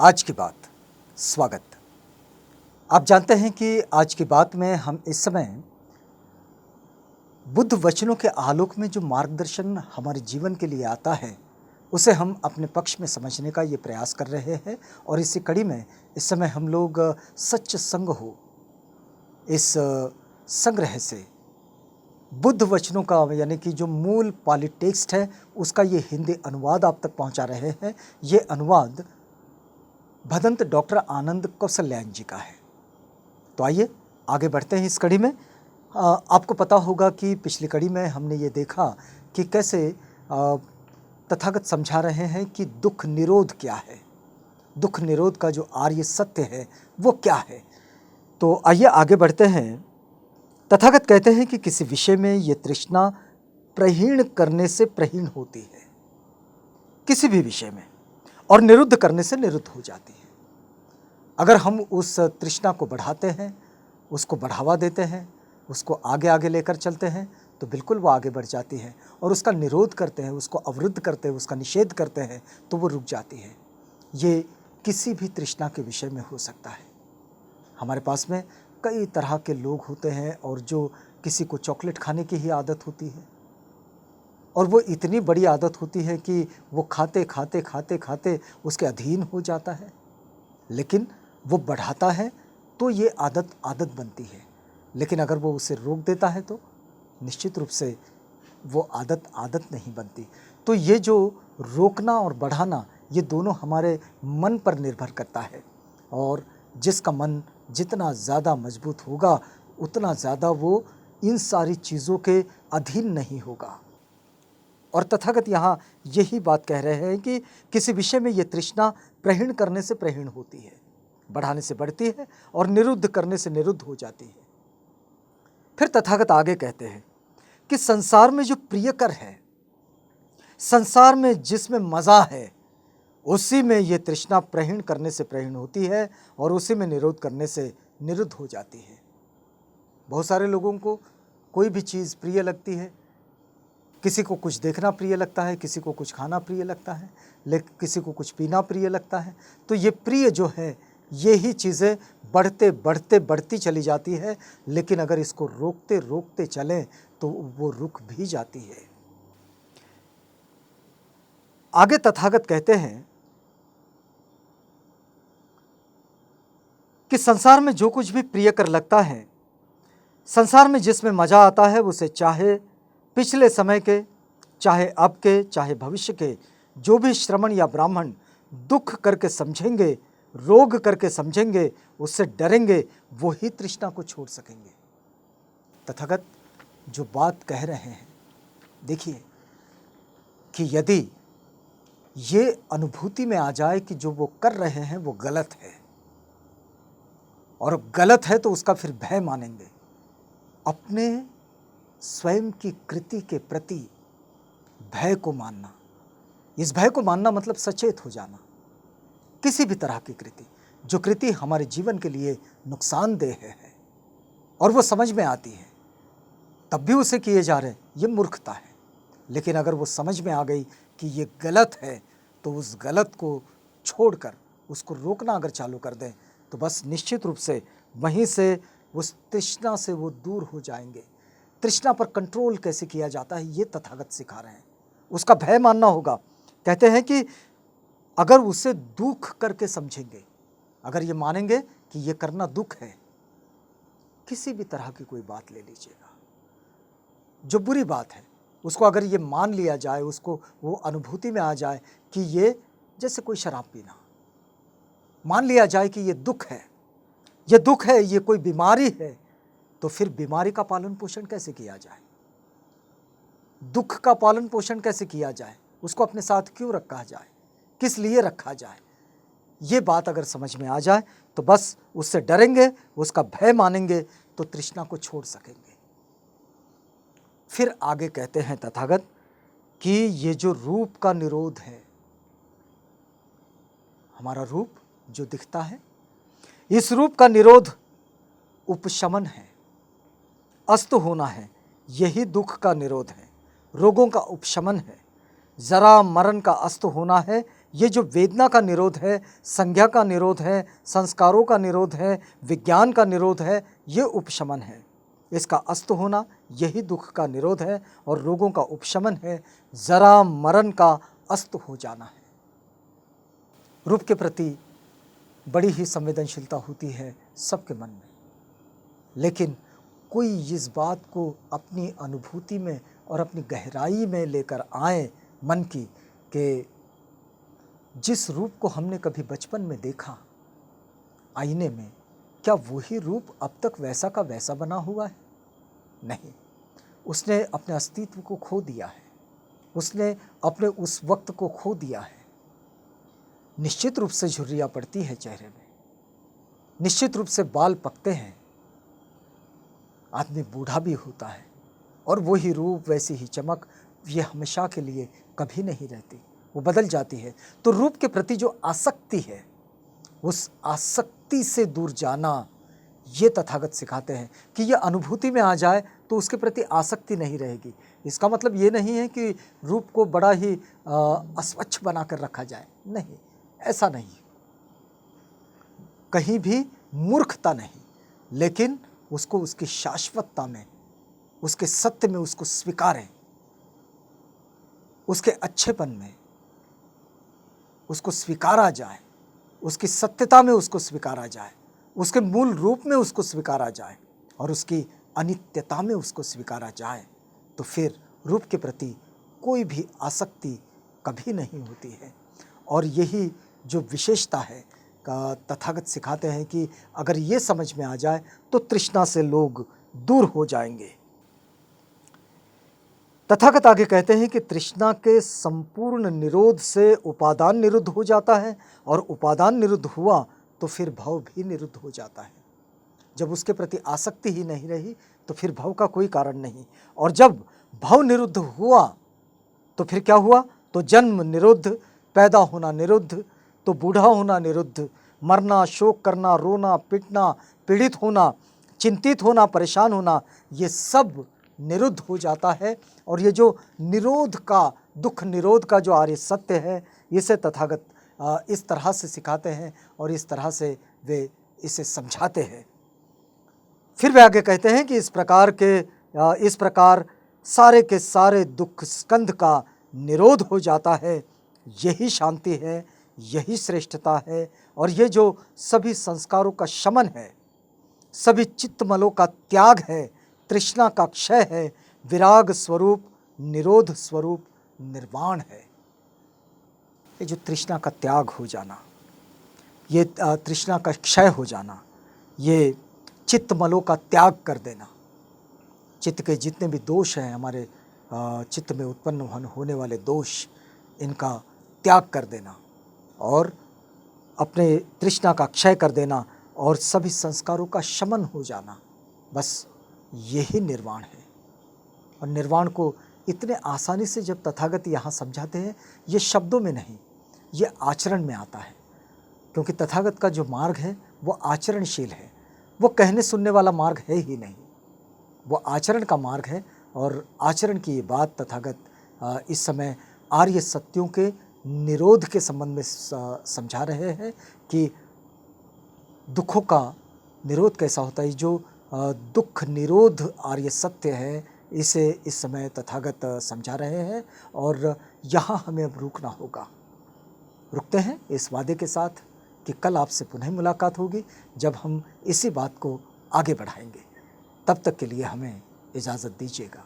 आज की बात। स्वागत। आप जानते हैं कि आज की बात में हम इस समय बुद्ध वचनों के आलोक में जो मार्गदर्शन हमारे जीवन के लिए आता है उसे हम अपने पक्ष में समझने का ये प्रयास कर रहे हैं। और इसी कड़ी में इस समय हम लोग सच संग हो इस संग्रह से बुद्ध वचनों का यानी कि जो मूल पाली टेक्स्ट है उसका ये हिंदी अनुवाद आप तक पहुंचा रहे हैं। ये अनुवाद भदंत डॉक्टर आनंद कौशल्यान जी का है। तो आइए आगे बढ़ते हैं इस कड़ी में। आपको पता होगा कि पिछली कड़ी में हमने ये देखा कि कैसे तथागत समझा रहे हैं कि दुख निरोध क्या है, दुख निरोध का जो आर्य सत्य है वो क्या है। तो आइए आगे बढ़ते हैं। तथागत कहते हैं कि किसी विषय में ये तृष्णा प्रहीण करने से प्रहीण होती है, किसी भी विषय में, और निरुद्ध करने से निरुद्ध हो जाती है। अगर हम उस तृष्णा को बढ़ाते हैं, उसको बढ़ावा देते हैं, उसको आगे आगे लेकर चलते हैं तो बिल्कुल वो आगे बढ़ जाती है। और उसका निरोध करते हैं, उसको अवरुद्ध करते हैं, उसका निषेध करते हैं तो वो रुक जाती है। ये किसी भी तृष्णा के विषय में हो सकता है। हमारे पास में कई तरह के लोग होते हैं और जो किसी को चॉकलेट खाने की ही आदत होती है और वो इतनी बड़ी आदत होती है कि वो खाते खाते खाते खाते उसके अधीन हो जाता है, लेकिन वो बढ़ाता है तो ये आदत बनती है। लेकिन अगर वो उसे रोक देता है तो निश्चित रूप से वो आदत नहीं बनती। तो ये जो रोकना और बढ़ाना ये दोनों हमारे मन पर निर्भर करता है। और जिसका मन जितना ज़्यादा मजबूत होगा उतना ज़्यादा वो इन सारी चीज़ों के अधीन नहीं होगा। और तथागत यहाँ यही बात कह रहे हैं कि किसी विषय में ये तृष्णा प्रहीण करने से प्रहीण होती है, बढ़ाने से बढ़ती है और निरुद्ध करने से निरुद्ध हो जाती है। फिर तथागत आगे कहते हैं कि संसार में जो प्रियकर है, संसार में जिसमें मज़ा है, उसी में ये तृष्णा प्रहीण करने से प्रहीण होती है और उसी में निरोध करने से निरुद्ध हो जाती है। बहुत सारे लोगों को कोई भी चीज़ प्रिय लगती है, किसी को कुछ देखना प्रिय लगता है, किसी को कुछ खाना प्रिय लगता है, लेकिन किसी को कुछ पीना प्रिय लगता है। तो ये प्रिय जो है ये ही चीज़ें बढ़ते बढ़ते बढ़ती चली जाती है, लेकिन अगर इसको रोकते रोकते चलें तो वो रुक भी जाती है। आगे तथागत कहते हैं कि संसार में जो कुछ भी प्रियकर लगता है, संसार में जिसमें मज़ा आता है, उसे चाहे पिछले समय के, चाहे अब के, चाहे भविष्य के जो भी श्रमण या ब्राह्मण दुख करके समझेंगे, रोग करके समझेंगे, उससे डरेंगे, वो ही तृष्णा को छोड़ सकेंगे। तथागत जो बात कह रहे हैं, देखिए कि यदि ये अनुभूति में आ जाए कि जो वो कर रहे हैं वो गलत है और गलत है तो उसका फिर भय मानेंगे। अपने स्वयं की कृति के प्रति भय को मानना, इस भय को मानना मतलब सचेत हो जाना। किसी भी तरह की कृति, जो कृति हमारे जीवन के लिए नुकसानदेह है और वो समझ में आती है तब भी उसे किए जा रहे, ये मूर्खता है। लेकिन अगर वो समझ में आ गई कि ये गलत है तो उस गलत को छोड़कर उसको रोकना अगर चालू कर दें तो बस निश्चित रूप से वहीं से उस तृष्णा से वो दूर हो जाएंगे। तृष्णा पर कंट्रोल कैसे किया जाता है ये तथागत सिखा रहे हैं। उसका भय मानना होगा। कहते हैं कि अगर उसे दुख करके समझेंगे, अगर ये मानेंगे कि ये करना दुख है, किसी भी तरह की कोई बात ले लीजिएगा, जो बुरी बात है उसको अगर ये मान लिया जाए, उसको वो अनुभूति में आ जाए कि ये जैसे कोई शराब पीना, मान लिया जाए कि ये दुख है, ये दुख है, ये कोई बीमारी है, तो फिर बीमारी का पालन पोषण कैसे किया जाए, दुख का पालन पोषण कैसे किया जाए, उसको अपने साथ क्यों रखा जाए, किस लिए रखा जाए। ये बात अगर समझ में आ जाए तो बस उससे डरेंगे, उसका भय मानेंगे तो तृष्णा को छोड़ सकेंगे। फिर आगे कहते हैं तथागत कि ये जो रूप का निरोध है, हमारा रूप जो दिखता है, इस रूप का निरोध उपशमन है, अस्त होना है, यही दुख का निरोध है, रोगों का उपशमन है, जरा मरण का अस्त होना है, ये जो वेदना का निरोध है, संज्ञा का निरोध है, संस्कारों का निरोध है, विज्ञान का निरोध है, ये उपशमन है। इसका अस्त होना यही दुख का निरोध है और रोगों का उपशमन है, जरा मरण का अस्त हो जाना है। रूप के प्रति बड़ी ही संवेदनशीलता होती है सबके मन में, लेकिन कोई इस बात को अपनी अनुभूति में और अपनी गहराई में लेकर आए मन की कि जिस रूप को हमने कभी बचपन में देखा आईने में, क्या वही रूप अब तक वैसा का वैसा बना हुआ है? नहीं, उसने अपने अस्तित्व को खो दिया है, उसने अपने उस वक्त को खो दिया है। निश्चित रूप से झुर्रियाँ पड़ती है चेहरे में, निश्चित रूप से बाल पकते हैं, आदमी बूढ़ा भी होता है, और वही रूप वैसी ही चमक ये हमेशा के लिए कभी नहीं रहती, वो बदल जाती है। तो रूप के प्रति जो आसक्ति है, उस आसक्ति से दूर जाना ये तथागत सिखाते हैं कि ये अनुभूति में आ जाए तो उसके प्रति आसक्ति नहीं रहेगी। इसका मतलब ये नहीं है कि रूप को बड़ा ही अस्वच्छ बनाकर रखा जाए, नहीं, ऐसा नहीं, कहीं भी मूर्खता नहीं, लेकिन उसको उसकी शाश्वतता में, उसके सत्य में उसको स्वीकारें, उसके अच्छेपन में उसको स्वीकारा जाए, उसकी सत्यता में उसको स्वीकारा जाए, उसके मूल रूप में उसको स्वीकारा जाए और उसकी अनित्यता में उसको स्वीकारा जाए, तो फिर रूप के प्रति कोई भी आसक्ति कभी नहीं होती है। और यही जो विशेषता है का तथागत सिखाते हैं कि अगर ये समझ में आ जाए तो तृष्णा से लोग दूर हो जाएंगे। तथागत आगे कहते हैं कि तृष्णा के संपूर्ण निरोध से उपादान निरुद्ध हो जाता है, और उपादान निरुद्ध हुआ तो फिर भव भी निरुद्ध हो जाता है। जब उसके प्रति आसक्ति ही नहीं रही तो फिर भव का कोई कारण नहीं, और जब भव निरुद्ध हुआ तो फिर क्या हुआ? तो जन्म निरुद्ध, पैदा होना निरुद्ध, तो बूढ़ा होना निरुद्ध, मरना, शोक करना, रोना, पिटना, पीड़ित होना, चिंतित होना, परेशान होना, ये सब निरुद्ध हो जाता है। और ये जो निरोध का, दुख निरोध का जो आर्य सत्य है, इसे तथागत इस तरह से सिखाते हैं और इस तरह से वे इसे समझाते हैं। फिर वे आगे कहते हैं कि इस प्रकार सारे के सारे दुख स्कंध का निरोध हो जाता है। यही शांति है, यही श्रेष्ठता है, और ये जो सभी संस्कारों का शमन है, सभी चित्तमलों का त्याग है, तृष्णा का क्षय है, विराग स्वरूप, निरोध स्वरूप निर्वाण है। ये जो तृष्णा का त्याग हो जाना, ये तृष्णा का क्षय हो जाना, ये चित्तमलों का त्याग कर देना, चित्त के जितने भी दोष हैं, हमारे चित्त में उत्पन्न होने वाले दोष, इनका त्याग कर देना और अपने तृष्णा का क्षय कर देना और सभी संस्कारों का शमन हो जाना, बस यही निर्वाण है। और निर्वाण को इतने आसानी से जब तथागत यहाँ समझाते हैं, ये शब्दों में नहीं, ये आचरण में आता है, क्योंकि तथागत का जो मार्ग है वो आचरणशील है, वो कहने सुनने वाला मार्ग है ही नहीं, वो आचरण का मार्ग है। और आचरण की ये बात तथागत इस समय आर्य सत्यों के निरोध के संबंध में समझा रहे हैं कि दुखों का निरोध कैसा होता है। जो दुख निरोध आर्य सत्य है, इसे इस समय तथागत समझा रहे हैं, और यहाँ हमें अब रुकना होगा। रुकते हैं इस वादे के साथ कि कल आपसे पुनः मुलाकात होगी, जब हम इसी बात को आगे बढ़ाएंगे। तब तक के लिए हमें इजाज़त दीजिएगा।